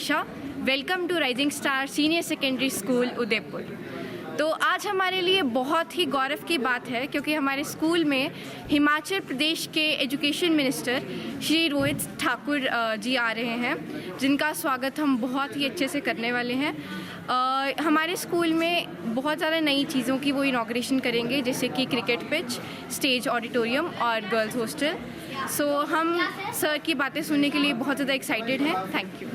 Disha. Welcome to rising star senior secondary school Udaipur. तो आज हमारे लिए बहुत ही गौरव की बात है क्योंकि हमारे स्कूल में हिमाचल प्रदेश के एजुकेशन मिनिस्टर श्री रोहित ठाकुर जी आ रहे हैं, जिनका स्वागत हम बहुत ही अच्छे से करने वाले हैं। हमारे स्कूल में बहुत ज़्यादा नई चीज़ों की वो इनॉग्रेशन करेंगे, जैसे कि क्रिकेट पिच, स्टेज ऑडिटोरियम और गर्ल्स हॉस्टल। सो हम सर की बातें सुनने के लिए बहुत ज़्यादा एक्साइटेड हैं। Thank you.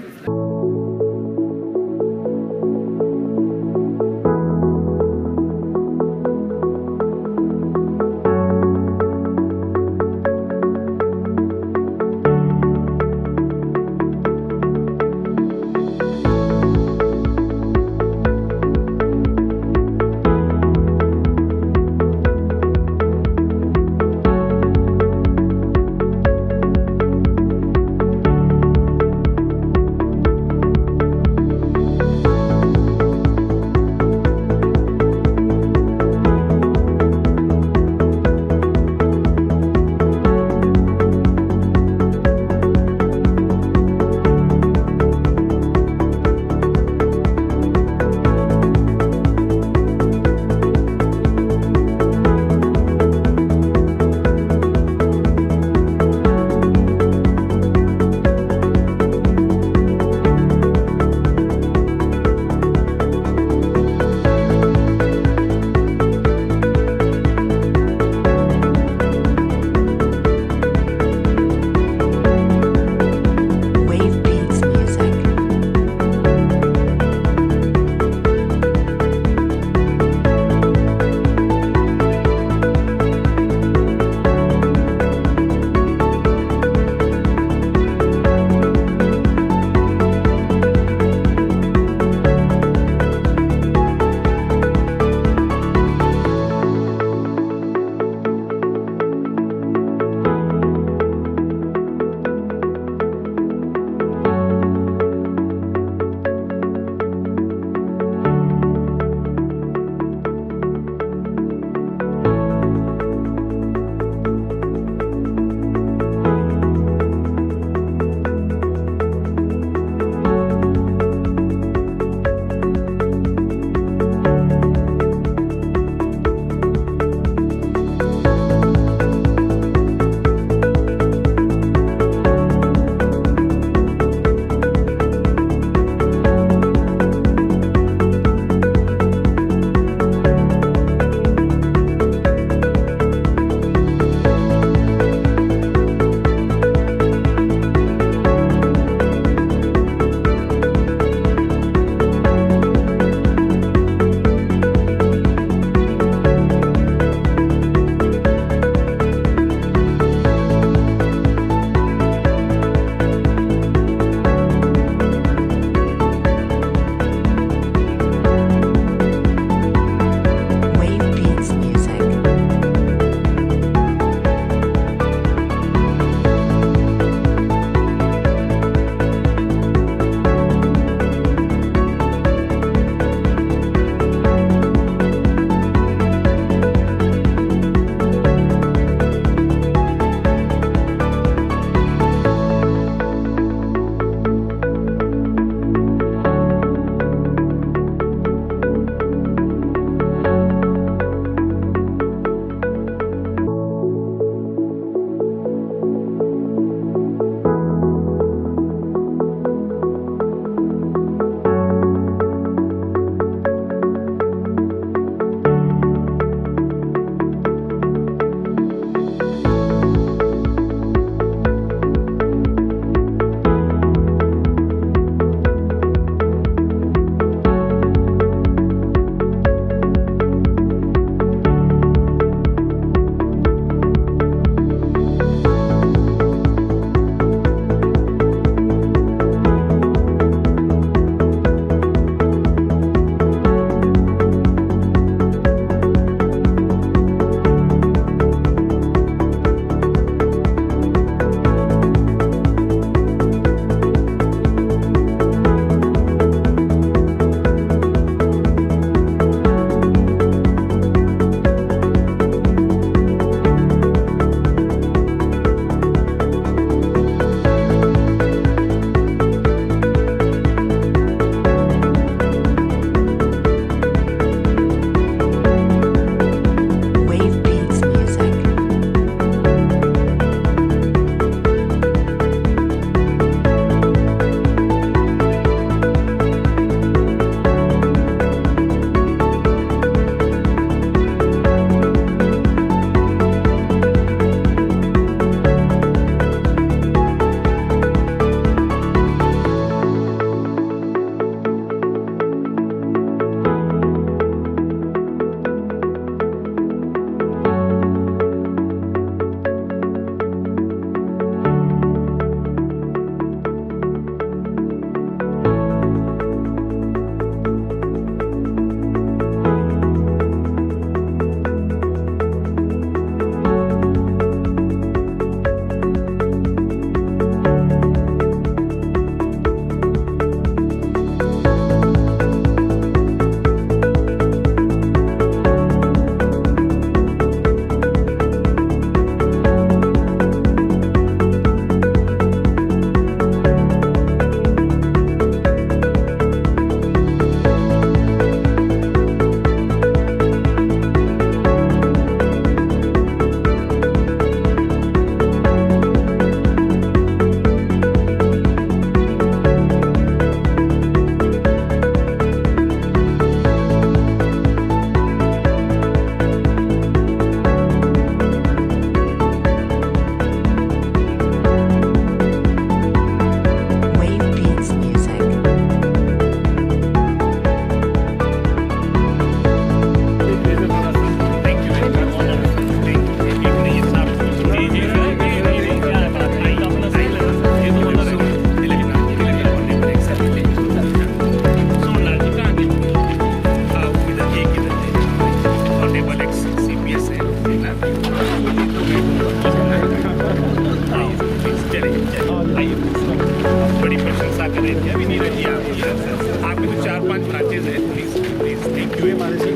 हुए हमारे से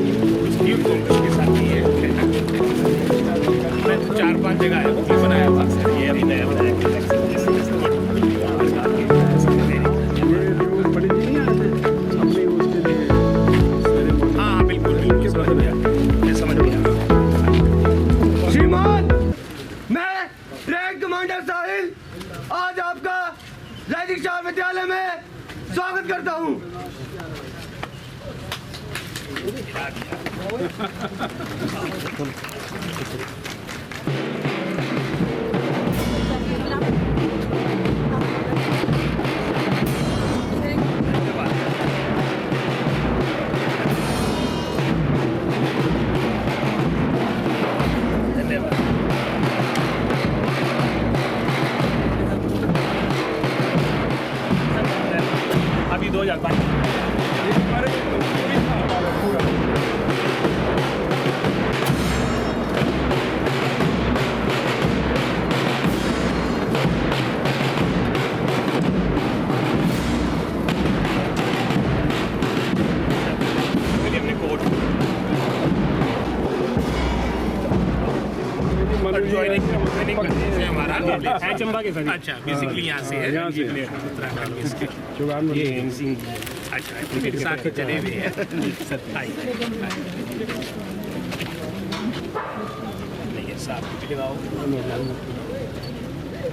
यूथ कांग्रेस के साथ ही है। मैं 4-5 जगह आया हूँ, बनाया हुआ सर, ये अभी नया बनाया है। ये जो पंडित जी नहीं आए थे हमने उसके लिए हाँ बिल्कुल बिल्कुल समझ गया, मैं समझ गया। श्रीमान, मैं रैंक कमांडर साहिल आज आपका राइजिंग स्टार विद्यालय में स्वागत करता हूं। धन्यवाद। अभी 2005 अपने कोर्ट ज्वाइनिंग करते हैं हमारा है चंबा के साथ। अच्छा बेसिकली यहाँ से है, यहाँ से है। उत्तराखंड में इसके चुगान ये सिंह अच्छा मेरे साथ के चले हुए हैं सर। आइए नहीं साहब लगाओ,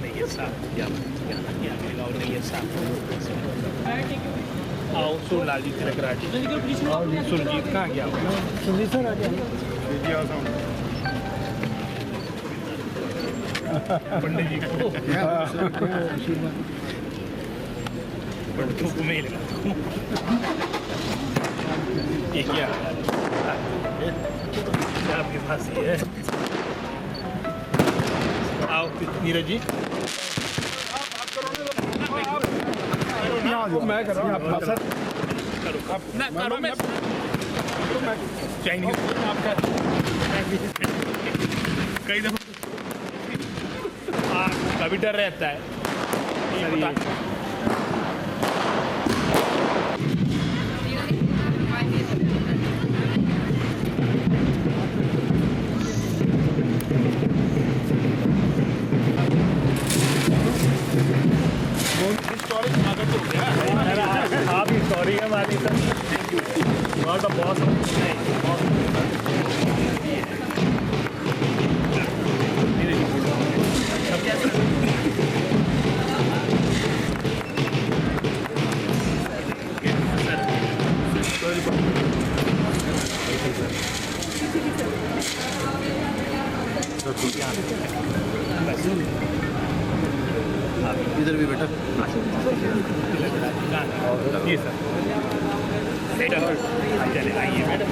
नहीं साहब क्या लगाओ, नहीं साहब आओ। सुरलाल जी तिलकराज सुरजीत कहाँ गया? सुरजीत सर आ गया। पंडित जी को पंडितों को मैं ही लगाता हूँ। ये क्या आपके पास ही है? आओ नीरज जी। मैं कर रहा हूँ सर करो मैं चाइनीज आपका कई दफा कभी डर रहता है। आप हिस्टोरी है हमारी सर। नॉट अ बॉस इधर भी बेटा। जी सर चले आइए मैडम।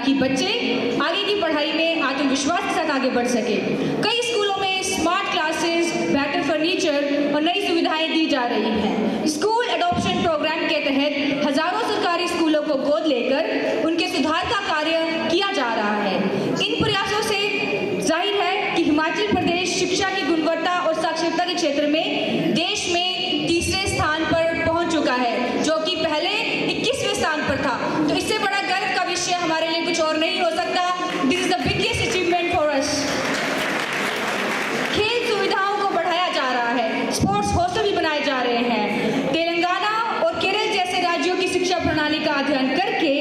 ताकि बच्चे आगे की पढ़ाई में आत्मविश्वास के साथ आगे बढ़ सके। कई स्कूलों में स्मार्ट क्लासेस, बेहतर फर्नीचर और नई सुविधाएं दी जा रही हैं। स्कूल एडॉप्शन प्रोग्राम के तहत हजारों सरकारी स्कूलों को गोद लेकर उनके सुधार का कार्य किया जा रहा है। इन प्रयासों से जाहिर है कि हिमाचल प्रदेश शिक्षा की गुणवत्ता और साक्षरता के क्षेत्र में देश में तीसरे स्थान पर पहुंच चुका है, जो कि पहले 21वें स्थान पर था। तो इससे बड़ा गर्व का विषय हमारे लिए कुछ और नहीं हो सकता। This is the biggest achievement for us. खेल सुविधाओं को बढ़ाया जा रहा है, स्पोर्ट्स हॉस्टल भी बनाए जा रहे हैं। तेलंगाना और केरल जैसे राज्यों की शिक्षा प्रणाली का अध्ययन करके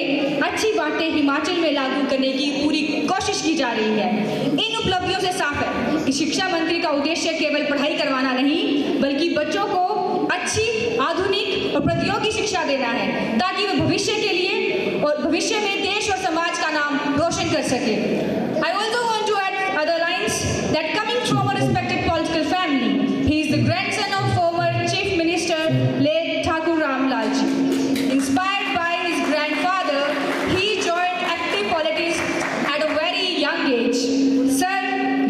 अच्छी बातें हिमाचल में लागू करने की पूरी कोशिश की जा रही है। इन उपलब्धियों से साफ है कि शिक्षा मंत्री का उद्देश्य केवल पढ़ाई करवाना नहीं, बल्कि बच्चों को अच्छी, आधुनिक और प्रतियोगी शिक्षा देना है, ताकि वे भविष्य के लिए और भविष्य में देश और समाज का नाम रोशन कर सके। I also want to add other lines that coming from a respected political family, he is the grandson of former Chief Minister late Thakur Ramlal ji. Inspired by his grandfather, he joined active politics at a very young age. Sir,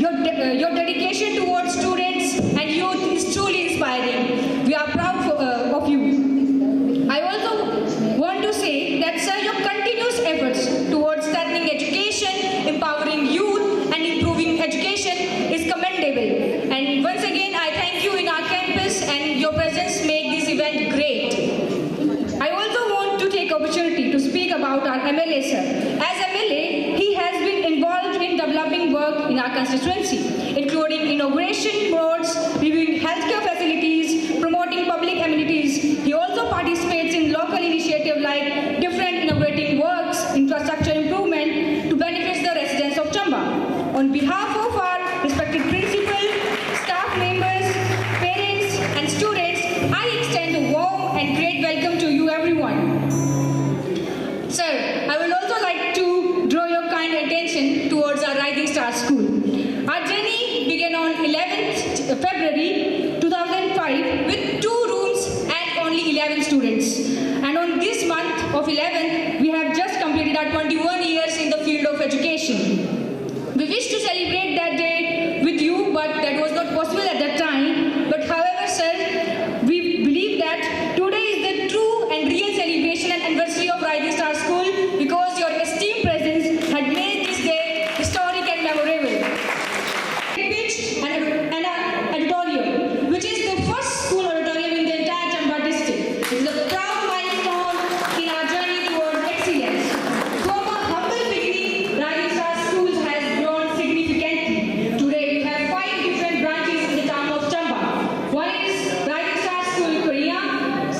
your dedication towards students and youth is truly inspiring. We are proud of you. I also want to say that, sir, your continuous efforts towards strengthening education, empowering youth and improving education is commendable. And once again, I thank you in our campus, and your presence make this event great. I also want to take opportunity to speak about our MLA, sir. As MLA, he has been involved in developing work in our constituency, including inauguration roads, reviewing healthcare facilities, promoting public amenities. He also participates in local initiatives like different inaugurating works, infrastructure improvement to benefit the residents of Chamba. On behalf of our respected principal, staff members, parents and students, I extend a warm and great welcome to you everyone. Sir, I would also like to draw your kind attention towards our Rising Star School. Our journey began on 11th February 2005 with 2 rooms and only 11 students. And on this month of 11th, we have just completed our 21 years in the field of education. We wish to celebrate that day with you, but that was not possible at that time. But however, sir, we believe that today is the true and real celebration and anniversary of Rising Star School, because your esteemed presence had made this day historic and memorable. Pitch and an auditorium, which is the first school auditorium in the entire Chamba district. It is a proud milestone in our journey towards excellence. From a humble beginning, Rising Star Schools has grown significantly. Today we have 5 different branches in the town of Chamba. One is Rising Star School Korea,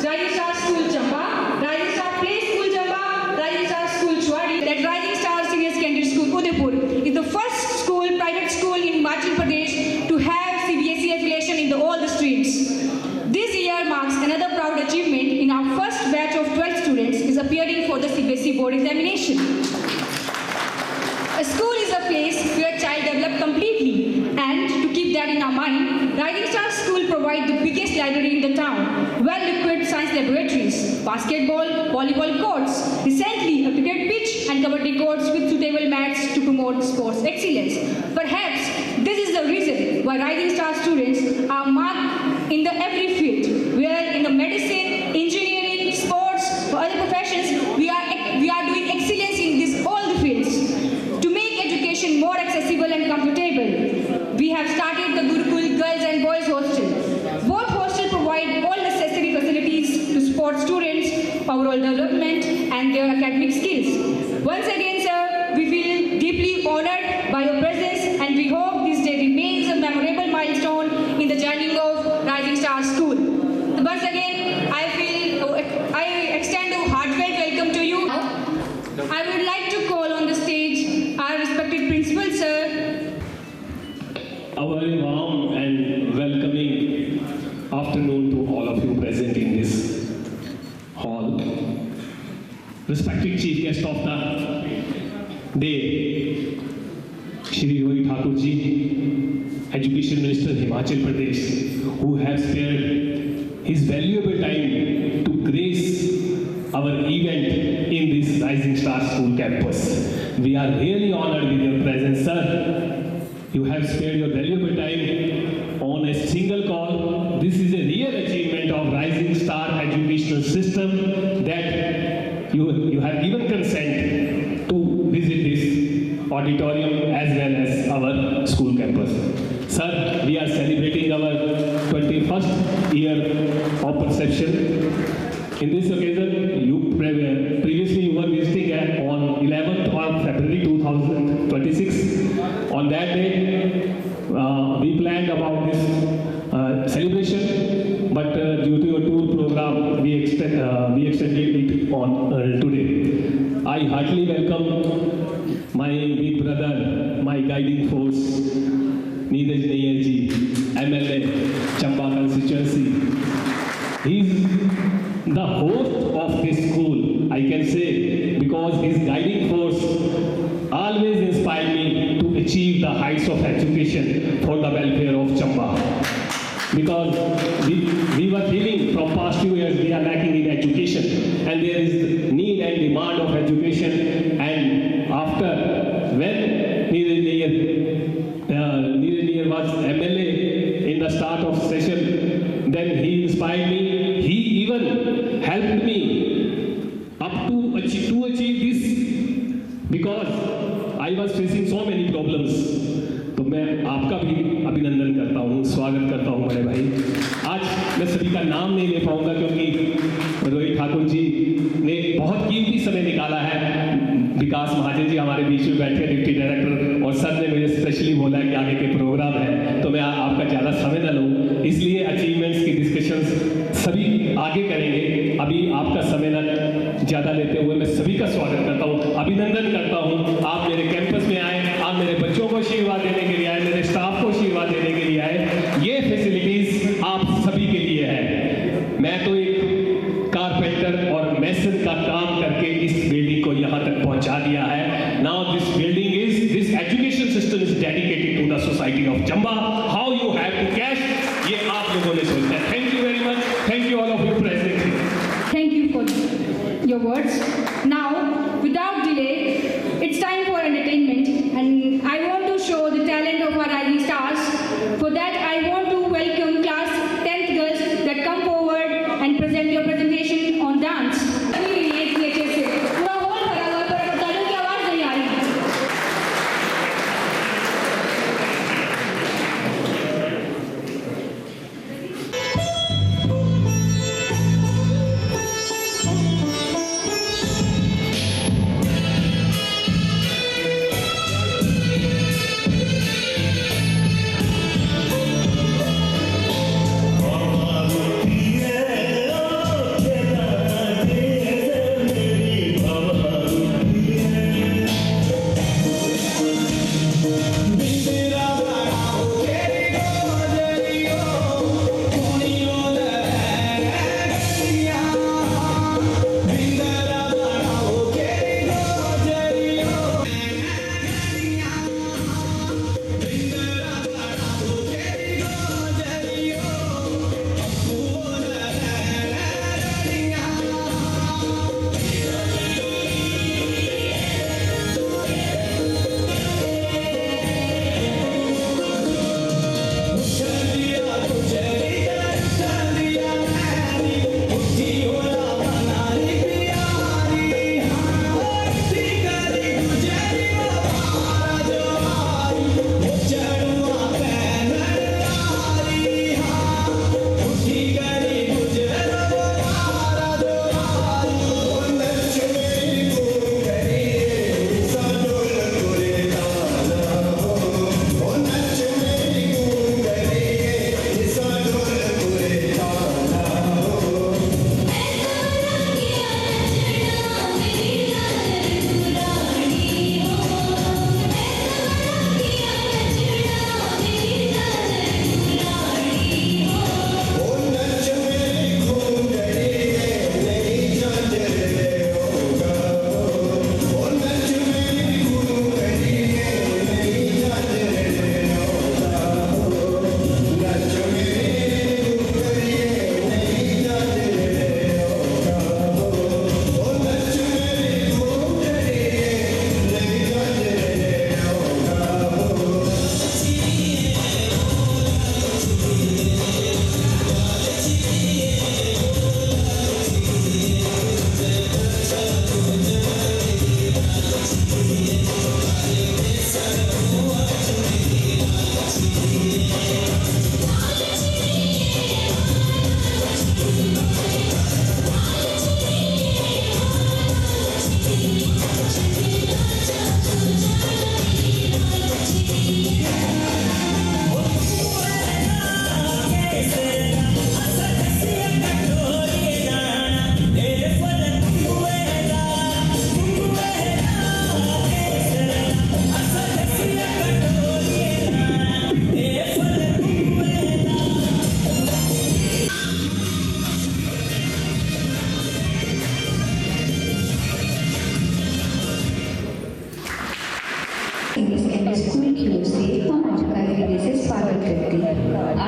Rising Star School Chamba, Rising Star Play School Chamba, Rising Star School Chwadi. That Rising Star Senior Secondary School Udaipur is the first school, private school in Himachal Pradesh to have CBSE affiliation in all the streams. This year marks another proud achievement in our first batch of 12 students is appearing for the CBSE board examination. A school is a place where a child develops completely, and to keep that in our mind, Rising Star School provides the biggest library in the town, well-equipped science laboratories, basketball, volleyball courts, recently a cricket pitch and kabaddi courts with suitable mats to promote sports excellence. Perhaps this is the reason why Rising Star students are marked in the every field, where in the medicine, engineering, sports, or other professions, we are doing excellence in all the fields. To make education more accessible and comfortable, we have started the Gurukul Girls and Boys Hostel. Both hostels provide all necessary facilities to support students' overall development and their academic skills. Once again, sir, we feel deeply honored by your presence, and we hope this day remains a memorable milestone in the journey of Rising Star School. Once again, I extend a heartfelt welcome to you. I would like to call on the stage our respected principal, sir. A very warm and welcoming afternoon to all of you present in this hall. Respected Chief Guest of the day, Shri Rohit Thakur ji, Education Minister Himachal Pradesh, who has spared his valuable time to grace our event in this Rising Star School campus. We are really honored with your presence, sir. You have spared your valuable time on a single call. This is a real achievement of Rising Star Educational System that you have given consent to visit this auditorium as well as our school campus. Sir, we are celebrating our 21st year of perception. In this occasion, previously you were visiting on 11th of February 2026. On that day, we planned about this celebration, but due to your tour program, we extended it on today. I heartily welcome my big brother, my guiding force, Neeraj Nair ji, MLA, Chamba constituency. He is the host of this school, I can say, because his guiding force always inspired me to achieve the heights of education for the welfare of Chamba. Because we were feeling from past few years we are lacking in education, and there is need and demand of education. And after when Neeraj Nair was MLA in the start of session, then he inspired me. He even helped me up to achieve this, because I was facing so many problems. तो मैं आपका भी अभिनंदन करता हूँ, स्वागत करता हूँ बड़े भाई। आज मैं सभी का नाम नहीं ले पाऊँगा क्योंकि रोहित ठाकुर जी ने बहुत कीमती समय निकाला है। विकास महाजन जी हमारे बीच में बैठे, डिप्टी डायरेक्टर, और सर ने मुझे स्पेशली बोला कि आगे के प्रोग्राम है, तो मैं आपका ज़्यादा समय न लूँ, इसलिए अचीवमेंट्स की डिस्कशंस सभी आगे करेंगे। अभी आपका समय न ज़्यादा लेते हुए मैं सभी का स्वागत करता हूँ, अभिनंदन करता हूँ। आप मेरे कैंपस में आए, आप मेरे बच्चों को आशीर्वाद देने के लिए आए, मेरे स्टाफ को आशीर्वाद देने के लिए आए। ये फैसिलिटीज आप सभी के लिए है। मैं तो एक कारपेंटर और मैसन का काम करके इस बिल्डिंग को यहाँ तक पहुँचा दिया है। Now this education system is dedicated to the society of Chamba. How you have to cash, ये आप लोगों ने सोचना है। Thank you very much, thank you all of you present. Thank you for your words. Now, without delay, it's time for entertainment, and I want to show the talent of our rising stars. For that, I want to welcome class 10th girls that come forward and present your presentation on dance. पूरा hall भरा हुआ है, पर तालियों की आवाज नहीं आ रही।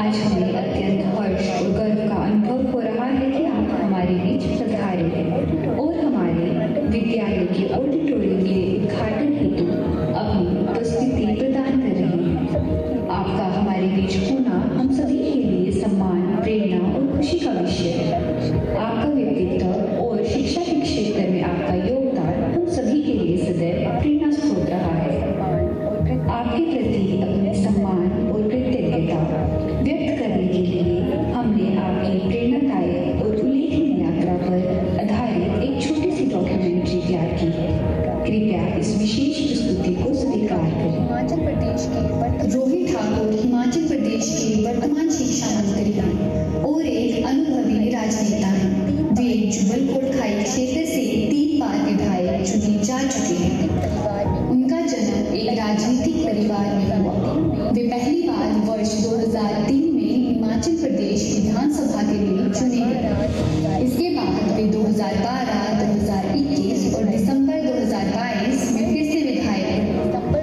आज हमें अत्यंत हर्ष और गर्व का अनुभव हो रहा है कि आप हमारे बीच पधारे हैं और हमारे विद्यालय के ऑडिटोरियम के उद्घाटन हेतु अपनी उपस्थिति प्रदान कर रहे हैं। आपका हमारे बीच होना हम सभी के लिए सम्मान, प्रेरणा और खुशी का विषय है। आपका व्यक्तित्व और शिक्षा के क्षेत्र में आपका योगदान हम सभी के लिए सदैव प्रेरणा स्रोत रहा है। आपके प्रति अपने सम्मान और कृतज्ञता व्यक्त करने के लिए हमने आपकी प्रेरणादायक और उल्लेखनीय यात्रा पर आधारित एक छोटी सी डॉक्यूमेंट्री तैयार की है। कृपया इस विशेष प्रस्तुति को स्वीकार करें। हिमाचल प्रदेश के रोहित ठाकुर हिमाचल प्रदेश के वर्तमान शिक्षा मंत्री हैं और एक अनुभवी राजनेता हैं। वे जुबल कोटखाई क्षेत्र से 3 बार विधायक चुने जा चुके हैं। उनका जन्म एक राजनीतिक परिवार में हुआ। वे पहली बार वर्ष 2003 में हिमाचल प्रदेश विधानसभा के लिए चुने गए। इसके बाद वे 2012, 2021 और दिसंबर 2022 में फिर से विधायक हुए।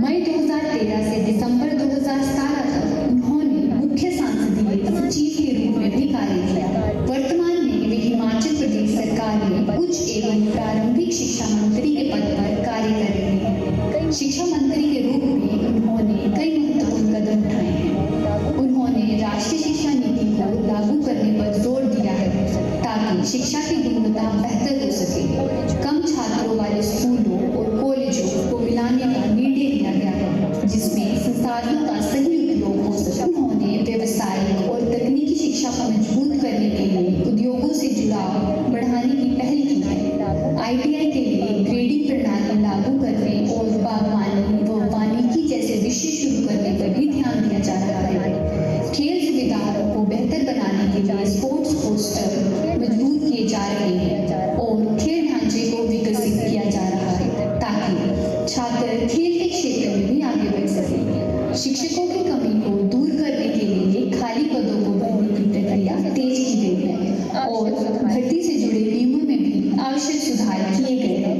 मई 2013 से दिसंबर 2017 तक उन्होंने मुख्य संसदीय सचिव के रूप में भी कार्य किया। वर्तमान में वे हिमाचल प्रदेश सरकार में उच्च एवं प्रारंभिक शिक्षा मंत्री के पद पर कार्य कर रहे हैं। शिक्षा मंत्री के रूप में उन्होंने कई महत्वपूर्ण कदम उठाए हैं। उन्होंने राष्ट्रीय शिक्षा नीति को लागू करने पर जोर दिया है ताकि शिक्षा की गुणवत्ता बेहतर हो सके। कम छात्रों वाले स्कूलों और कॉलेजों को मिलाने का निर्णय लिया गया है जिसमें संसाधनों का सही उपयोग हो सके। उन्होंने व्यवसायिक और तकनीकी शिक्षा को मजबूत करने के लिए उद्योगों से जुड़ाव बढ़ाने की पहल की है। ITI के लिए ग्रेडिंग प्रणाली लागू करने और बागवानी व वानिकी जैसे विषय शुरू करने पर भी ध्यान दिया जा रहा है। खेल सुविधाओं को बेहतर बनाने के लिए स्पोर्ट्स हॉस्टल मजबूत किए जा रहे हैं और खेल ढांचे को विकसित किया जा रहा है ताकि छात्र खेल के क्षेत्र में भी आगे बढ़ सकें। शिक्षकों की कमी को दूर करने के लिए खाली पदों को भरने की प्रक्रिया तेज की गई है और भर्ती से जुड़े नियमों में भी आवश्यक सुधार किए गए हैं।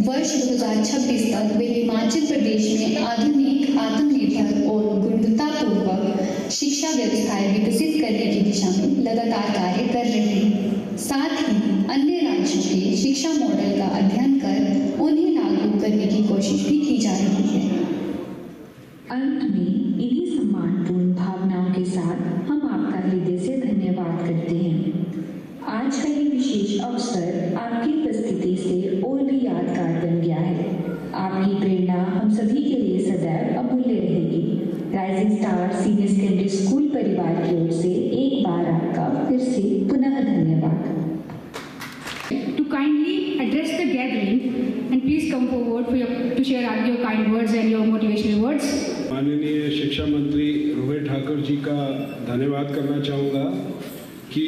वर्ष 2026 तक वे हिमाचल प्रदेश में आधुनिक, आत्मनिर्भर और गुणवत्तापूर्वक शिक्षा व्यवस्थाएं विकसित करने की दिशा में लगातार कार्य कर रहे हैं। साथ ही अन्य राज्यों के शिक्षा मॉडल का अध्ययन कर उन्हें लागू करने की कोशिश भी की जा रही है। अंत में इन्हीं सम्मानपूर्ण भावनाओं के साथ हम आपका हृदय से धन्यवाद करते हैं। आज का ये विशेष अवसर आपकी उपस्थिति से और भी यादगार बन गया है। आपकी प्रेरणा हम सभी के लिए सदैव अमूल्य रहेगी। Rising star senior secondary school परिवार की ओर से एक बार आपका फिर से पुनः धन्यवाद। To kindly address the gathering and please come forward to share your kind words and your motivational words. माननीय शिक्षा मंत्री रोहित ठाकुर जी का धन्यवाद करना चाहूँगा कि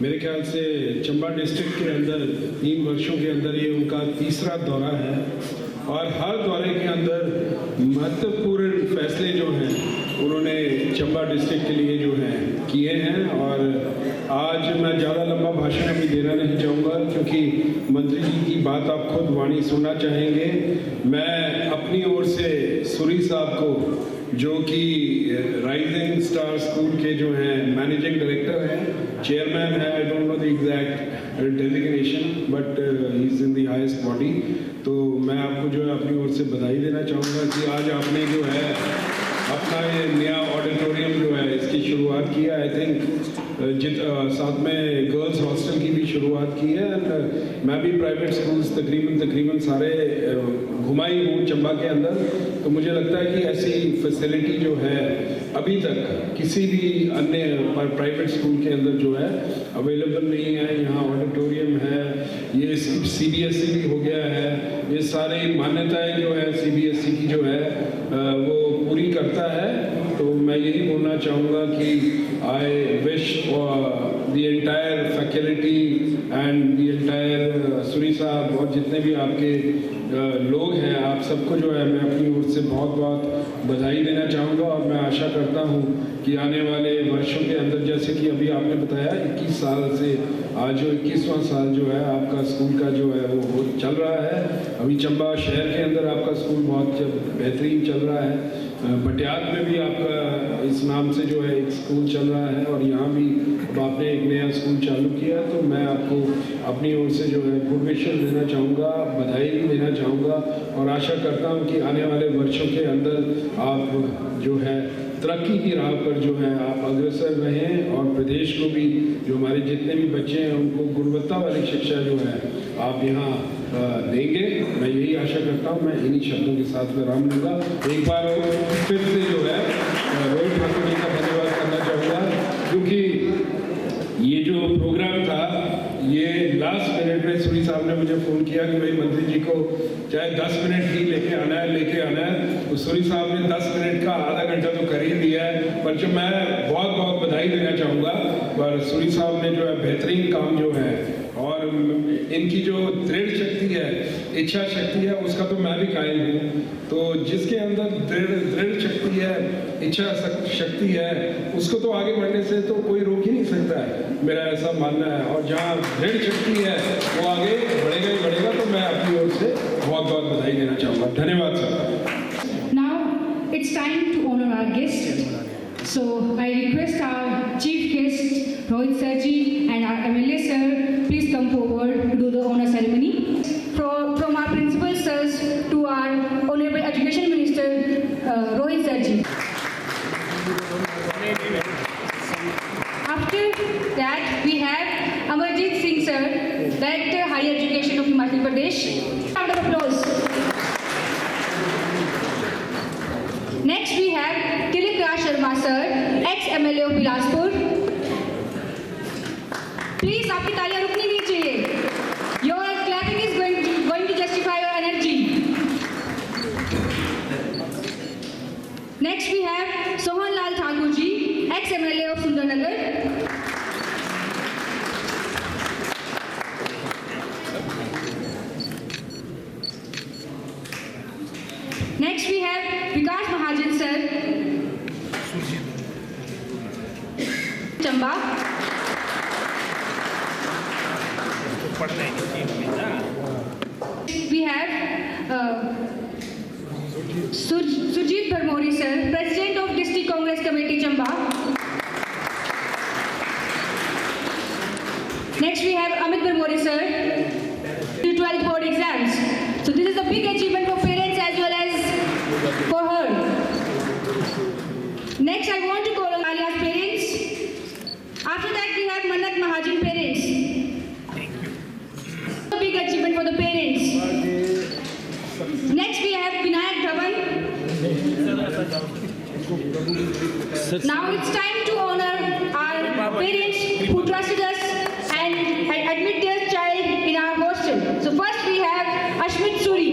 मेरे ख्याल से चंबा डिस्ट्रिक्ट के अंदर 3 वर्षों के अंदर ये उनका तीसरा दौरा है और हर दौरे के अंदर महत्वपूर्ण फैसले जो हैं उन्होंने चंबा डिस्ट्रिक्ट के लिए जो हैं किए हैं। और आज मैं ज़्यादा लंबा भाषण अभी देना नहीं चाहूँगा क्योंकि मंत्री जी की बात आप खुद वाणी सुनना चाहेंगे। मैं अपनी ओर से सुरी साहब को जो कि राइजिंग स्टार स्कूल के जो हैं मैनेजिंग डायरेक्टर हैं, चेयरमैन है, I don't know the exact designation but he is in the highest body, तो मैं आपको जो है अपनी ओर से बधाई देना चाहूँगा कि आज आपने जो है अपना ये नया ऑडिटोरियम जो है इसकी शुरुआत की है। आई थिंक साथ में गर्ल्स हॉस्टल की भी शुरुआत की है। मैं भी प्राइवेट स्कूल्स तकरीबन सारे घुमाई हूँ चंबा के अंदर, तो मुझे लगता है कि ऐसी फैसिलिटी जो है अभी तक किसी भी अन्य प्राइवेट स्कूल के अंदर जो है अवेलेबल नहीं है। यहाँ ऑडिटोरियम है, ये CBSE भी हो गया है, ये सारी मान्यताएं जो है CBSE की जो है वो पूरी करता है। तो मैं यही बोलना चाहूँगा कि I wish the entire faculty and the entire Suri साहब और जितने भी आपके लोग हैं, आप सबको जो है मैं अपनी ओर से बहुत बहुत बधाई देना चाहूँगा। और मैं आशा करता हूँ कि आने वाले वर्षों के अंदर, जैसे कि अभी आपने बताया 21 साल से आज जो 21वां साल जो है आपका स्कूल का जो है वो चल रहा है। अभी चंबा शहर के अंदर आपका स्कूल बहुत बेहतरीन चल रहा है। पटियाला में भी आपका इस नाम से जो है एक स्कूल चल रहा है और यहाँ भी अब आपने एक नया स्कूल चालू किया है। तो मैं आपको अपनी ओर से जो है गुड विशेस देना चाहूँगा, बधाई भी देना चाहूँगा और आशा करता हूँ कि आने वाले वर्षों के अंदर आप जो है तरक्की की राह पर जो है आप अग्रसर रहें और प्रदेश को भी, जो हमारे जितने भी बच्चे हैं उनको गुणवत्ता वाली शिक्षा जो है आप यहाँ देंगे। मैं यही आशा करता हूँ। मैं इन्हीं शब्दों के साथ में राम लूँगा। एक बार फिर से जो है रोहित ठाकुर जी का धन्यवाद करना चाहूँगा, क्योंकि ये जो प्रोग्राम था ये लास्ट मिनट में सूरी साहब ने मुझे फ़ोन किया कि भाई मंत्री जी को चाहे 10 मिनट ही लेके आना है। तो सूरी साहब ने 10 मिनट का आधा घंटा तो कर ही दिया है, पर जो मैं बहुत बहुत बधाई देना चाहूँगा। पर सूरी साहब ने जो है बेहतरीन काम जो है और इनकी जो दृढ़ शक्ति है, इच्छा शक्ति है, उसका तो मैं भी कायल हूँ। तो जिसके अंदर दृढ़ शक्ति है, इच्छा शक्ति है, उसको तो आगे बढ़ने से तो कोई रोक ही नहीं सकता है, मेरा ऐसा मानना है। और जहाँ दृढ़ शक्ति है वो आगे बढ़ेगा ही बढ़ेगा। तो मैं अपनी ओर से बहुत बहुत बधाई देना चाहूँगा। धन्यवाद sir. Now it's time to honor our guest. So I request our chief guest Rohit sir ji and our MLA sir, please come forward to do the honor ceremony. From our principal sirs to our honorable education minister Rohit sir ji. After that we have Amarjit Singh sir, Director Higher Education of Himachal Pradesh. Round of applause. Next we have Tilak Raj Sharma sir, ex-MLA of Bilaspur. Please, आपकी तालियां रुकनी नहीं चाहिए. Your clapping is going to justify your energy. Next we have Sohan Lal Thakur ji, ex-MLA of Sundarnagar. Next we have Vikas Mahajan sir, Chamba. We have Sujit Bharmori sir, President of District Congress Committee Chamba. Next we have Amit Bharmori sir, 12th board exams. So this is a big achievement for parents as well as for her. Next I want to call on Alia's parents. After that we have Mannat Mahajan parents. A big achievement for the parents. Next we have Vinayak Dhawan. Now it's time to honor our parents who trusted us and admit their child in our hostel. So first we have Ashmit Suri.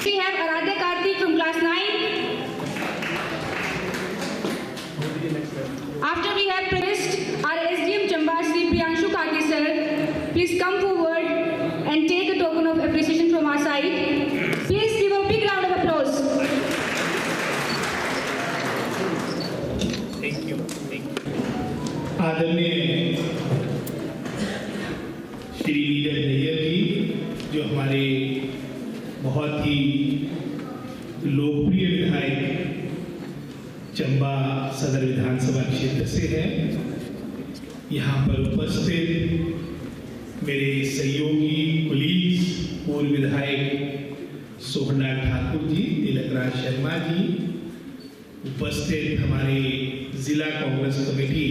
We have Aradhya Karthik from class 9. After we have praised our SDM Chamba Shri Priyanshu Kaki sir, please come forward and take a token of appreciation from our side. Please give a big round of applause. Thank you. आदरणीय श्री नीरज नैयर जी, जो हमारे बहुत ही लोकप्रिय विधायक चंबा सदर विधानसभा क्षेत्र से हैं, यहाँ पर उपस्थित मेरे सहयोगी कुलीग्स पूर्व विधायक सोहनलाल ठाकुर जी, तिलक राज शर्मा जी, उपस्थित हमारे जिला कांग्रेस कमेटी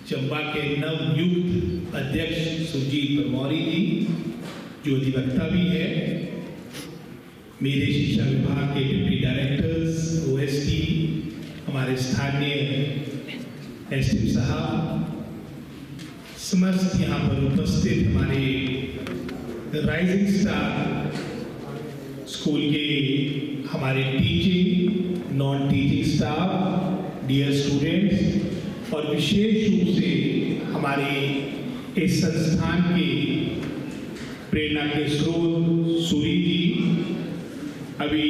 चंबा के नवनियुक्त अध्यक्ष सुजीत परमौरी जी, जो अधिवक्ता भी है, मेरे शिक्षा विभाग के डिप्टी डायरेक्टर्स, OST, हमारे स्थानीय एसडीएम साहब, समस्त यहाँ पर उपस्थित हमारे राइजिंग स्टार स्कूल के हमारे teaching, non teaching staff, dear students, और विशेष रूप से हमारे इस संस्थान के प्रेरणा के स्रोत सूरी जी, अभी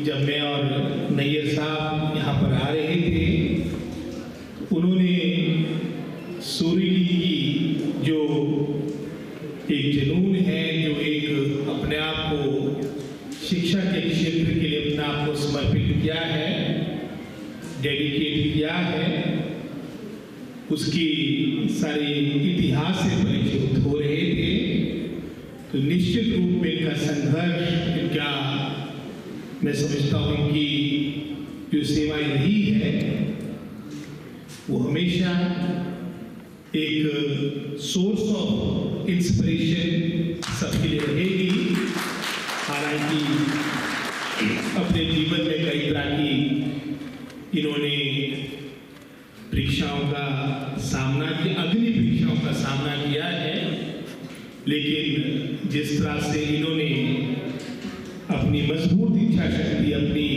जब मैं और नैयर साहब यहाँ पर आ रहे थे, उन्होंने सूरी जी की जो एक जुनून है, जो एक अपने आप को शिक्षा के क्षेत्र के लिए अपने आप को समर्पित किया है, डेडिकेट किया है, उसकी सारे इतिहास से परिचित हो रहे थे। तो निश्चित रूप में इनका संघर्ष, इनका मैं समझता हूँ कि जो सेवाएं रही है वो हमेशा एक सोर्स ऑफ इंस्पिरेशन सबके लिए रहेगी। हालांकि अपने जीवन में कई तरह की इन्होंने परीक्षाओं का सामना किया, अग्नि परीक्षाओं का सामना किया है, लेकिन जिस तरह से इन्होंने अपनी मजबूत इच्छा शक्ति, अपनी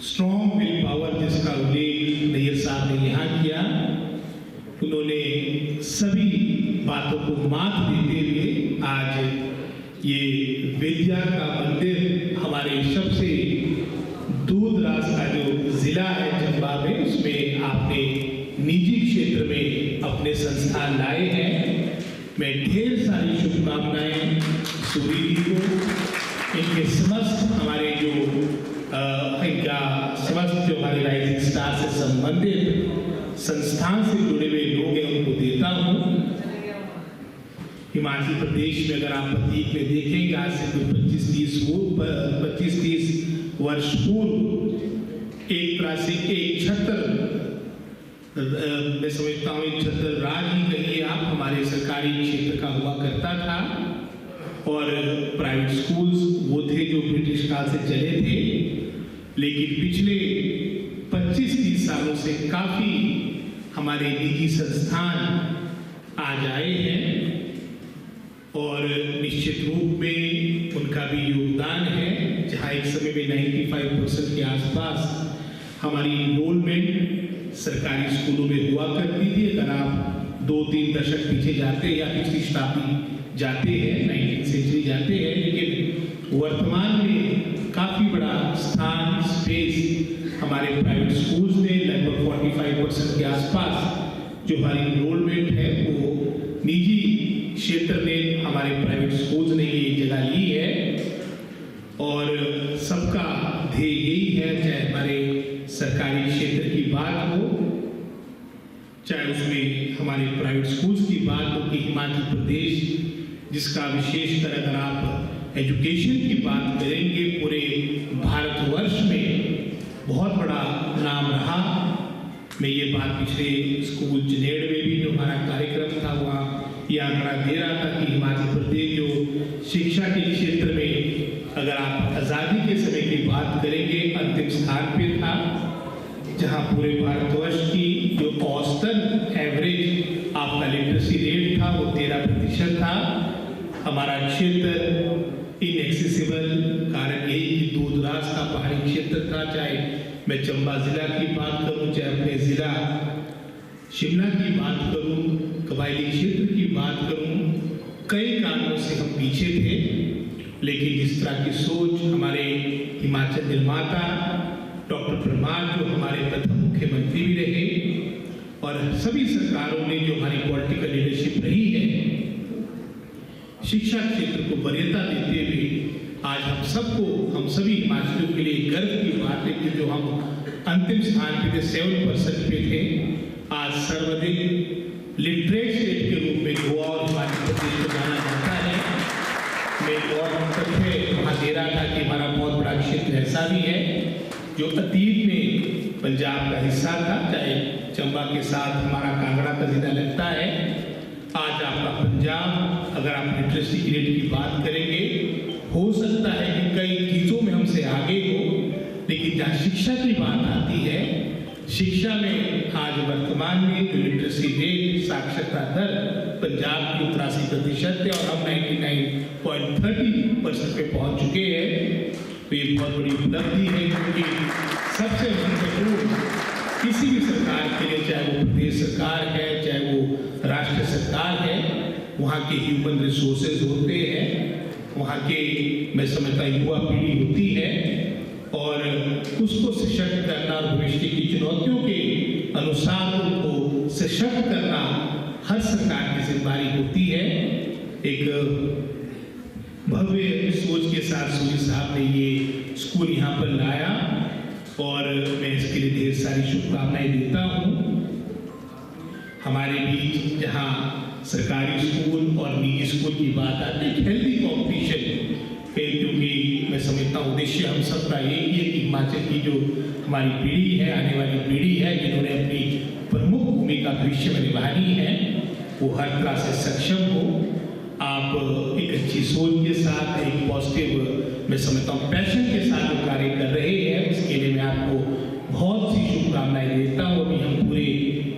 स्ट्रॉन्ग विल पावर जिसका उल्लेख नैयर साहब ने यहाँ किया, उन्होंने सभी बातों को मात देते हुए आज ये विद्या का मंदिर हमारे सबसे दूर दराज का जो जिला है चंबा में, उसमें आपने निजी क्षेत्र में अपने संस्थान लाए हैं। मैं ढेर सारी शुभकामनाएं सूरी जी को, इनके समस्त हमारे जो इनका समस्त जो हमारे राइजिंग स्टार से संबंधित संस्थान से जुड़े हुए लोग हैं उनको देता हूँ। हिमाचल प्रदेश में अगर आप प्रतीक में देखेंगे, आज से कोई 25-30 वर्ष पूर्व एक तरह से एक छत्र, मैं समझता हूँ एक छत्र राज ही कहिए आप, हमारे सरकारी क्षेत्र का हुआ करता था, और प्राइवेट स्कूल्स वो थे जो ब्रिटिश काल से चले थे। लेकिन पिछले 25-30 सालों से काफ़ी हमारे निजी संस्थान आज आए हैं, और निश्चित रूप में उनका भी योगदान है। जहाँ एक समय में 95% के आसपास हमारी इनरोलमेंट सरकारी स्कूलों में हुआ करती थी। अगर आप 2-3 दशक पीछे जाते हैं या पिछली शताब्दी जाते हैं, 19वीं सेंचुरी जाते हैं, लेकिन वर्तमान में काफ़ी बड़ा स्थान, स्पेस हमारे प्राइवेट स्कूल्स ने, लगभग 45% के आसपास जो हमारी इनरोलमेंट है वो निजी क्षेत्र ने, हमारे प्राइवेट स्कूल्स ने ये जगह ली है। और सबका ध्येय यही है, चाहे हमारे सरकारी क्षेत्र की बात हो, चाहे उसमें हमारे प्राइवेट स्कूल्स की बात हो, कि हिमाचल प्रदेश जिसका विशेषकर अगर आप एजुकेशन की बात करेंगे पूरे भारतवर्ष में बहुत बड़ा नाम रहा। मैं ये बात पिछले स्कूल चनेड़ में भी जो हमारा कार्यक्रम था वहाँ ये आंकड़ा दे रहा था कि हिमाचल प्रदेश जो शिक्षा के क्षेत्र में अगर आप आज़ादी के समय की बात करेंगे अंतिम स्थान पे था, जहाँ पूरे भारतवर्ष की जो औसतन एवरेज आपका लिटरेसी रेट था वो 13% था। हमारा क्षेत्र इनएक्सेसिबल, कारण यही कि दूर दराज का पहाड़ी क्षेत्र था। चाहे मैं चंबा जिला की बात करूं, चाहे अपने जिला शिमला की बात करूं, कबायली क्षेत्र की बात करूं, कई कारणों से हम पीछे थे। लेकिन जिस तरह की सोच हमारे हिमाचल निर्माता डॉक्टर परमार, जो हमारे प्रथम मुख्यमंत्री भी रहे, और सभी सरकारों ने जो हमारी पॉलिटिकल लीडरशिप रही है, शिक्षा क्षेत्र को वरीयता देते हुए आज हम सबको, हम सभी हिमाचलियों के लिए गर्व की बात है कि जो हम अंतिम स्थान पे थे, 7% पे थे, आज सर्वाधिक लिटरेट स्टेट के रूप में गोवा और हिमाचल प्रदेश को जाना जाता है। मैं और तथ्य वहाँ दे रहा था कि हमारा बहुत बड़ा क्षेत्र ऐसा भी है जो अतीत में पंजाब का हिस्सा था, चाहे चंबा के साथ हमारा कांगड़ा का जिला लगता है। आज आपका पंजाब, अगर आप लिटरेसी रेट की बात करेंगे, हो सकता है कि कई चीज़ों में हमसे आगे हो, लेकिन जहाँ शिक्षा की बात आती है, शिक्षा में आज वर्तमान में जो लिटरेसी रेट, साक्षरता दर पंजाब की 83% है और हम 99.30% पे पहुँच चुके हैं। तो ये बहुत बड़ी उपलब्धि है, क्योंकि सबसे महत्वपूर्ण किसी भी सरकार के लिए, चाहे वो प्रदेश सरकार है, चाहे वो राष्ट्र सरकार है, वहाँ के ह्यूमन रिसोर्सेज होते हैं, वहाँ के मैं समझता युवा पीढ़ी होती है, और उसको सशक्त करना और भविष्य की चुनौतियों के अनुसार उनको सशक्त करना हर सरकार की जिम्मेदारी होती है। एक भव्य सोच के साथ सूरी साहब ने ये स्कूल यहाँ पर लाया और मैं इसके लिए ढेर सारी शुभकामनाएं देता हूँ। हमारे बीच जहाँ सरकारी स्कूल और निजी स्कूल की बात आती है, हेल्दी कॉम्पिटिशन है, क्योंकि मैं समझता हूँ उद्देश्य हम सबका एक ही है कि हिमाचल की जो हमारी पीढ़ी है, आने वाली पीढ़ी है, जिन्होंने अपनी प्रमुख भूमिका भविष्य में निभानी है, वो हर तरह से सक्षम हो। आप एक अच्छी सोच के साथ, एक पॉजिटिव मैं समझता हूँ पैशन के साथ जो कार्य कर रहे हैं, उसके लिए मैं आपको बहुत सी शुभकामनाएं देता हूँ। अभी हम पूरे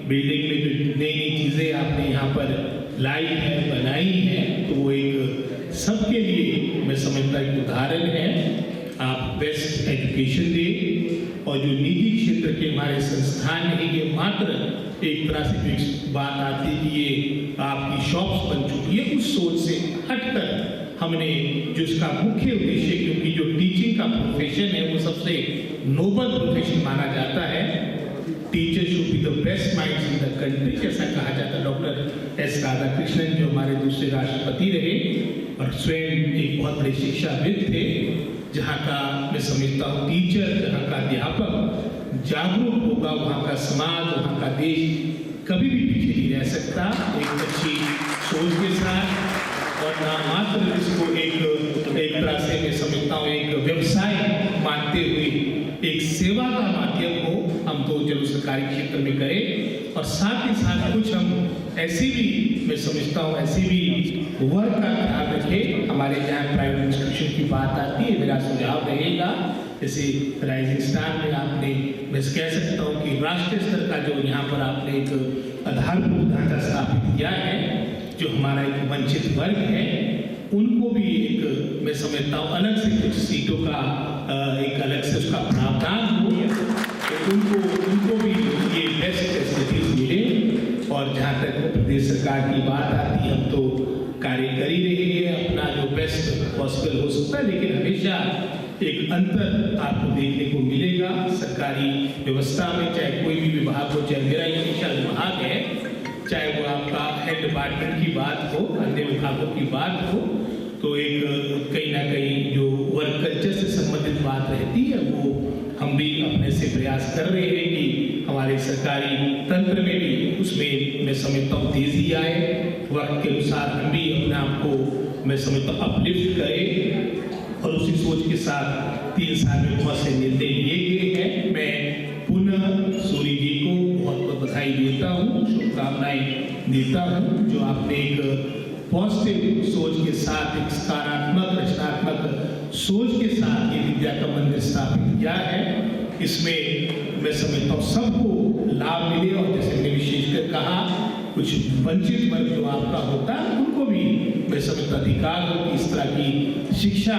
बिल्डिंग में जो नई नई चीज़ें आपने यहाँ पर लाई है, बनाई हैं, तो वो एक सबके लिए मैं समझता एक उदाहरण है। आप बेस्ट एजुकेशन दें, और जो निजी क्षेत्र के हमारे संस्थान हैं, ये मात्र एक तरह से जो बात आती है कि ये आपकी शॉप्स बन चुकी है, उस सोच से हटकर हमने जो इसका मुख्य उद्देश्य, क्योंकि जो टीचिंग का प्रोफेशन है वो सबसे नोबल प्रोफेशन माना जाता है, teacher should be the best minds in the country, जैसा कहा जाता है। डॉक्टर एस राधाकृष्णन जो हमारे दूसरे राष्ट्रपति रहे और स्वयं एक बहुत बड़े शिक्षाविद थे, जहाँ का मैं समझता हूँ टीचर, जहाँ का अध्यापक जागरूक होगा, वहाँ का समाज, वहाँ का देश कभी भी पीछे नहीं रह सकता। एक अच्छी सोच के साथ और ना मात्र इसको एक तरह से मैं समझता हूँ एक व्यवसाय मानते हुए एक सेवा का माध्यम हो, हम तो चलो सरकारी क्षेत्र में करें, और साथ ही साथ कुछ हम ऐसे भी मैं समझता हूँ ऐसे भी वर्ग का ख्याल रखें। हमारे जहाँ प्राइवेट इंस्टीट्यूशन की बात आती है, मेरा सुझाव रहेगा जैसे राइजिंग स्टार में आपने, मैं कह सकता हूँ कि राष्ट्रीय स्तर का जो यहाँ पर आपने एक आधारभूत ढांचा स्थापित किया है, जो हमारा एक वंचित वर्ग है, उनको भी एक मैं समझता हूँ अलग से कुछ सीटों का एक अलग से उसका प्रावधान हो, तो उनको भी ये बेस्ट फैसिलिटीज मिले। और जहाँ तक प्रदेश सरकार की बात आती है, हम तो कार्य कर ही रहे हैं, अपना जो बेस्ट पॉसिबल हो सकता है, लेकिन हमेशा एक अंतर आपको देखने को मिलेगा सरकारी व्यवस्था में, चाहे कोई भी विभाग हो, चाहे मेरा ये शिक्षा विभाग है, चाहे वो आपका हेड डिपार्टमेंट की बात हो, अन्य विभागों की बात हो, तो एक कहीं ना कहीं जो वर्क कल्चर से संबंधित बात रहती है, वो हम भी अपने से प्रयास कर रहे हैं कि हमारे सरकारी तंत्र में भी उसमें मैं समझता हूँ तेजी आए, वक्त के अनुसार हम भी अपने आप को मैं समझता हूँ अपलिफ्ट करें, और उसी सोच के साथ 3 साल में बहुत से निर्णय लिए गए हैं। मैं पुनः सूरी जी को बहुत बहुत बधाई देता हूँ, शुभकामनाएं देता हूँ, जो आपने एक पॉजिटिव सोच के साथ, एक सकारात्मक रचनात्मक सोच के साथ ये विद्या का मंदिर स्थापित किया है। इसमें मैं समझता हूँ सबको लाभ मिले, और जैसे मैंने विशेषकर कहा, कुछ वंचित वर्ग जो आपका होता है, उनको भी मैं समझता अधिकार हो कि इस तरह की शिक्षा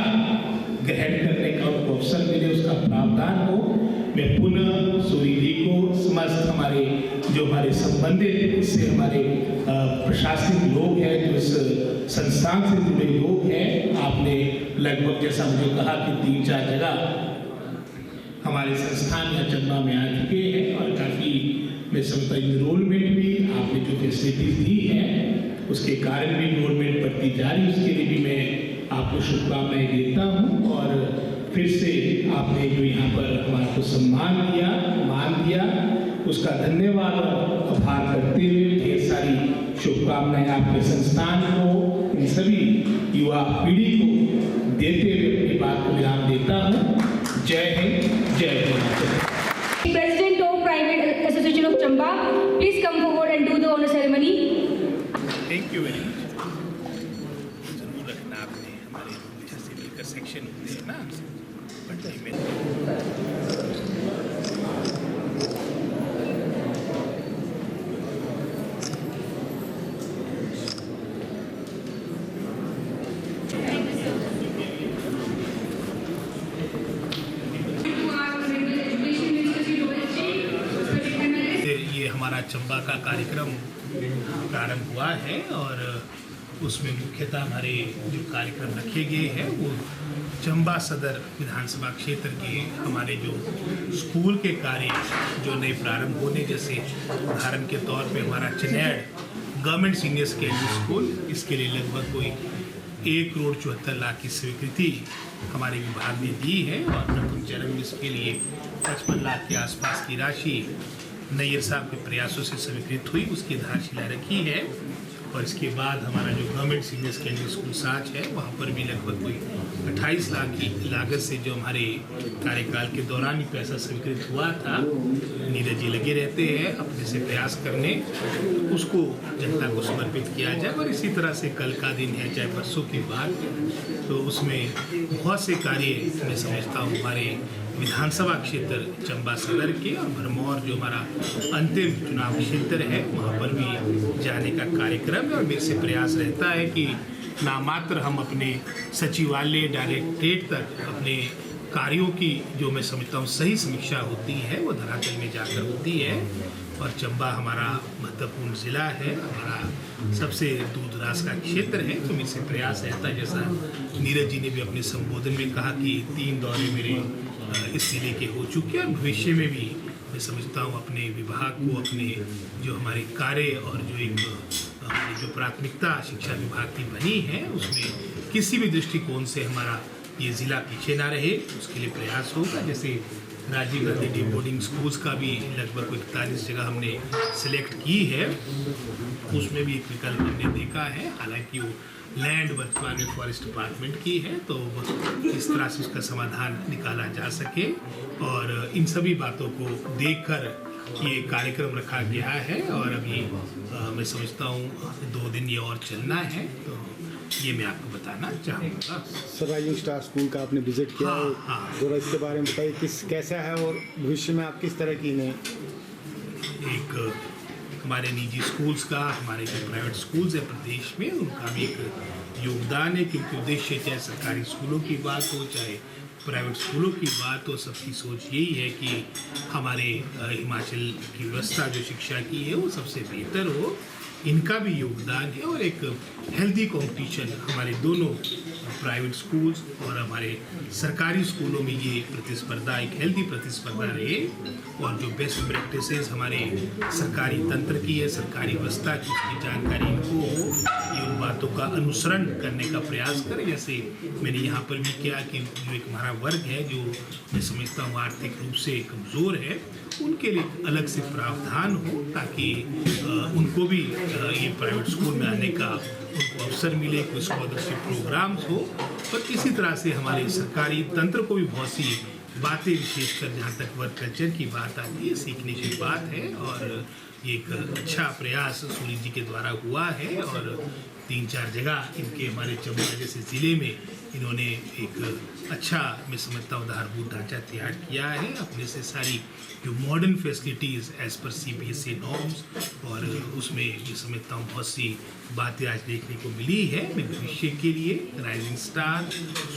ग्रहण करने का उनको अवसर मिले, उसका प्रावधान हो। मैं पुनः सूरी जी को, समस्त हमारे जो हमारे संबंधित इससे हमारे प्रशासनिक लोग हैं, जो इस संस्थान से जुड़े लोग हैं, आपने लगभग जैसा मुझे कहा कि 3-4 जगह हमारे संस्थान या चंबा में आ चुके हैं, और काफ़ी मैं समझता इनरोलमेंट भी आपने जो फैसिलिटीज दी हैं उसके कारण भी इनरोलमेंट बढ़ती जा रही, उसके लिए भी मैं आपको शुभकामनाएं देता हूँ। और फिर से आपने जो यहाँ पर हमारे को सम्मान दिया, मान दिया, उसका धन्यवाद और आभार करते हुए ढेर सारी शुभकामनाएं आपके संस्थान को, इन सभी युवा पीढ़ी को देते हुए अपनी बात को विराम देता हूँ। जय हिंद, जय Hind. President of Private Association of Chamba, please come forward and do the honor ceremony. Thank you very much. जरूर रखना आपने हमारे जैसे मिलकर सेक्शन होते हैं ना पढ़ने में। To our Education Minister, Shri Rohit Ji, Chamba का कार्यक्रम प्रारंभ हुआ है और उसमें मुख्यतः हमारे जो कार्यक्रम रखे गए हैं वो चंबा सदर विधानसभा क्षेत्र के हमारे जो स्कूल के कार्य जो नए प्रारंभ होने, जैसे उदाहरण के तौर पे हमारा चनैड़ गवर्नमेंट सीनियर सेकेंडरी स्कूल, इसके लिए लगभग कोई 1,74,00,000 की स्वीकृति हमारे विभाग ने दी है और प्रथम चरण में इसके लिए 55 लाख के आसपास की राशि नैयर साहब के प्रयासों से स्वीकृत हुई, उसकी आधारशिला रखी है। और इसके बाद हमारा जो गवर्नमेंट सीनियर सेकेंडरी स्कूल साच है, वहाँ पर भी लगभग कोई 28 लाख की लागत से जो हमारे कार्यकाल के दौरान ही पैसा स्वीकृत हुआ था, नीरज जी लगे रहते हैं अपने से प्रयास करने, उसको जनता को समर्पित किया जाए। और इसी तरह से कल का दिन है, चाहे परसों की बात, तो उसमें बहुत से कार्य मैं समझता हूँ हमारे विधानसभा क्षेत्र चंबा सदर के और भरमौर जो हमारा अंतिम चुनाव क्षेत्र है, वहाँ पर भी जाने का कार्यक्रम है। और मेरे से प्रयास रहता है कि नामात्र हम अपने सचिवालय डायरेक्टरेट तक अपने कार्यों की जो मैं समझता हूँ सही समीक्षा होती है वो धरातल में जाकर होती है। और चंबा हमारा महत्वपूर्ण ज़िला है, हमारा सबसे दूर दराज का क्षेत्र है, तो मेरे से प्रयास रहता है, जैसा नीरज जी ने भी अपने संबोधन में कहा कि 3 दौरे मेरे इस जिले के हो चुके हैं और भविष्य में भी मैं समझता हूँ अपने विभाग को, अपने जो हमारे कार्य और जो एक हमारी जो प्राथमिकता शिक्षा विभाग की बनी है, उसमें किसी भी दृष्टिकोण से हमारा ये ज़िला पीछे ना रहे, उसके लिए प्रयास होगा। जैसे Rajiv Gandhi D boarding schools का भी लगभग 41 जगह हमने सिलेक्ट की है, उसमें भी एक विकल्प हमने देखा है, हालांकि वो लैंड वर्तमान में फॉरेस्ट डिपार्टमेंट की है, तो इस तरह से उसका समाधान निकाला जा सके। और इन सभी बातों को देखकर ये कार्यक्रम रखा गया है और अभी मैं समझता हूँ 2 दिन ये और चलना है, तो ये मैं आपको बताना चाहूँगा। सर, राइजिंग स्टार स्कूल का आपने विजिट किया, थोड़ा इसके बारे में बताइए, कैसा है और भविष्य में आप किस तरह की इन्हें एक हमारे निजी स्कूल्स का, हमारे जो प्राइवेट स्कूल्स हैं प्रदेश में, उनका भी एक योगदान है, क्योंकि उद्देश्य चाहे सरकारी स्कूलों की बात हो चाहे प्राइवेट स्कूलों की बात हो, सबकी सोच यही है कि हमारे हिमाचल की व्यवस्था जो शिक्षा की है वो सबसे बेहतर हो, इनका भी योगदान है। और एक हेल्दी कंपटीशन हमारे दोनों प्राइवेट स्कूल्स और हमारे सरकारी स्कूलों में ये प्रतिस्पर्धा एक हेल्दी प्रतिस्पर्धा रहे और जो बेस्ट प्रैक्टिसेस हमारे सरकारी तंत्र की है, सरकारी व्यवस्था की, उसकी जानकारी इनको हो, ये उन बातों का अनुसरण करने का प्रयास करें। जैसे मैंने यहाँ पर भी किया कि जो एक हमारा वर्ग है जो मैं समझता हूँ आर्थिक रूप से कमज़ोर है, उनके लिए अलग से प्रावधान हो ताकि उनको भी ये प्राइवेट स्कूल में आने का उनको अवसर मिले, कोई स्कॉलरशिप प्रोग्राम्स हो। और इसी तरह से हमारे सरकारी तंत्र को भी बहुत सी बातें, विशेषकर जहाँ तक वर्क कल्चर की बात आती है, सीखने की बात है। और ये एक अच्छा प्रयास सूरी जी के द्वारा हुआ है और 3-4 जगह इनके हमारे चंबा जैसे ज़िले में इन्होंने एक अच्छा मैं समझता हूँ आधारभूत ढांचा तैयार किया है, अपने से सारी जो modern facilities as per CBSE norms, और उसमें मैं समझता हूँ बहुत सी बातें आज देखने को मिली है। मैं भविष्य के लिए राइजिंग स्टार,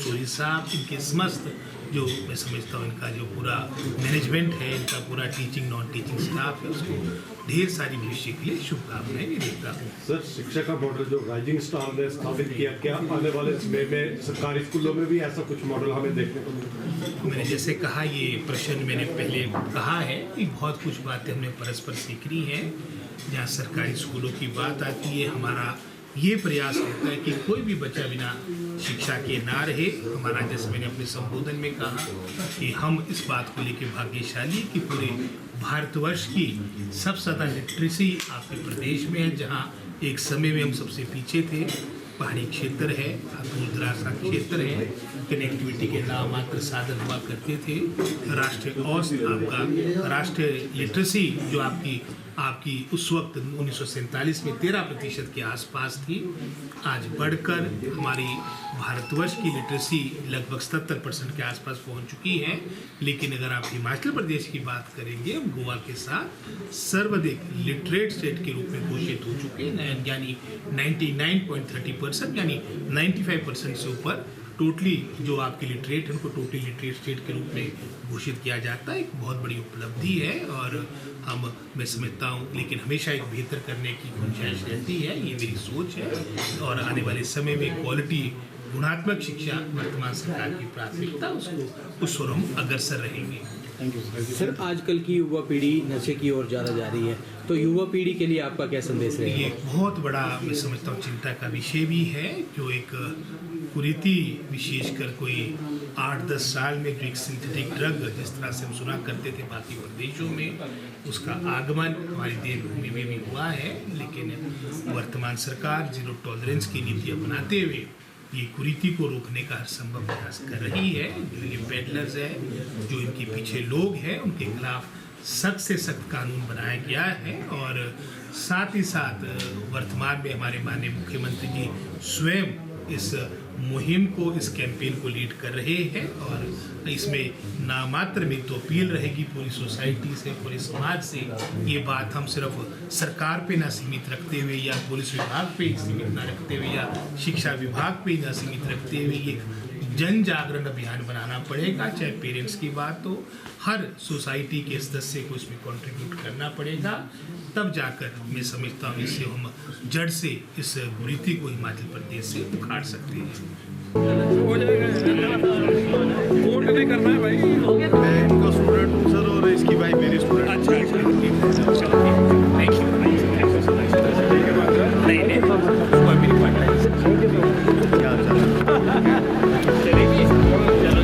सूरी साहब, इनके समस्त जो मैं समझता हूँ इनका जो पूरा मैनेजमेंट है, इनका पूरा टीचिंग नॉन टीचिंग स्टाफ है, उसको ढेर सारी भविष्य के लिए शुभकामनाएं भी देता हूँ। सर, शिक्षा का मॉडल जो राइजिंग स्टार ने स्थापित किया, क्या आने वाले समय में सरकारी स्कूलों में भी ऐसा कुछ मॉडल हमें देखने को मिलेगा? मैंने जैसे कहा, ये प्रश्न मैंने पहले कहा है कि बहुत कुछ बातें हमने परस्पर सीखनी है। जहाँ सरकारी स्कूलों की बात आती है, हमारा ये प्रयास रहता है कि कोई भी बच्चा बिना शिक्षा के ना रहे। हमारा, जैसे मैंने अपने संबोधन में कहा, कि हम इस बात को लेकर भाग्यशाली कि पूरे भारतवर्ष की सबसे ज़्यादा लिटरेसी आपके प्रदेश में है, जहाँ एक समय में हम सबसे पीछे थे। पहाड़ी क्षेत्र है, दूर दराज का क्षेत्र है, कनेक्टिविटी के नाम मात्र साधन हुआ करते थे। राष्ट्रीय औसत आपका राष्ट्रीय लिटरेसी जो आपकी उस वक्त 1947 में 13% के आसपास थी, आज बढ़कर हमारी भारतवर्ष की लिटरेसी लगभग 77% के आसपास पहुंच चुकी है। लेकिन अगर आप हिमाचल प्रदेश की बात करेंगे, हम गोवा के साथ सर्वाधिक लिटरेट स्टेट के रूप में घोषित हो चुके हैं, यानी 99.30%, यानी 95% से ऊपर टोटली जो आपके लिटरेट है उनको टोटली लिटरेट स्टेट के रूप में घोषित किया जाता है, एक बहुत बड़ी उपलब्धि है। और मैं समझता हूँ, लेकिन हमेशा एक बेहतर करने की गुंजाइश रहती है, ये मेरी सोच है। और आने वाले समय में क्वालिटी गुणात्मक शिक्षा वर्तमान सरकार की प्राथमिकता, उसको उस ओर हम अग्रसर रहेंगे। सर, आजकल की युवा पीढ़ी नशे की ओर ज़्यादा जा रही है, तो युवा पीढ़ी के लिए आपका क्या संदेश रहेगा? ये बहुत बड़ा मैं समझता हूँ चिंता का विषय भी है। जो एक कुरीति, विशेषकर कोई 8-10 साल में जो एक सिंथेटिक ड्रग जिस तरह से हम सुना करते थे बाकी प्रदेशों में, उसका आगमन हमारी देवभूमि में भी हुआ है। लेकिन वर्तमान सरकार जीरो टॉलरेंस की नीति अपनाते हुए ये कुरीति को रोकने का हर संभव प्रयास कर रही है। जो ये पेडलर्स है, जो इनके पीछे लोग हैं, उनके खिलाफ सख्त से सख्त कानून बनाया गया है। और साथ ही साथ वर्तमान में हमारे माननीय मुख्यमंत्री जी स्वयं इस मुहिम को, इस कैंपेन को लीड कर रहे हैं। और इसमें नामात्र में तो अपील रहेगी पूरी सोसाइटी से, पूरे समाज से। ये बात हम सिर्फ सरकार पे ना सीमित रखते हुए, या पुलिस विभाग पे सीमित ना रखते हुए, या शिक्षा विभाग पे ना सीमित रखते हुए, ये जन जागरण अभियान बनाना पड़ेगा। चाहे पेरेंट्स की बात हो, हर सोसाइटी के सदस्य को इसमें कंट्रीब्यूट करना पड़ेगा। तब जाकर मैं समझता हूँ इससे हम जड़ से इस कुरीति को हिमाचल प्रदेश से उखाड़ सकते हैं। हो जाएगा, वोट नहीं करना है भाई।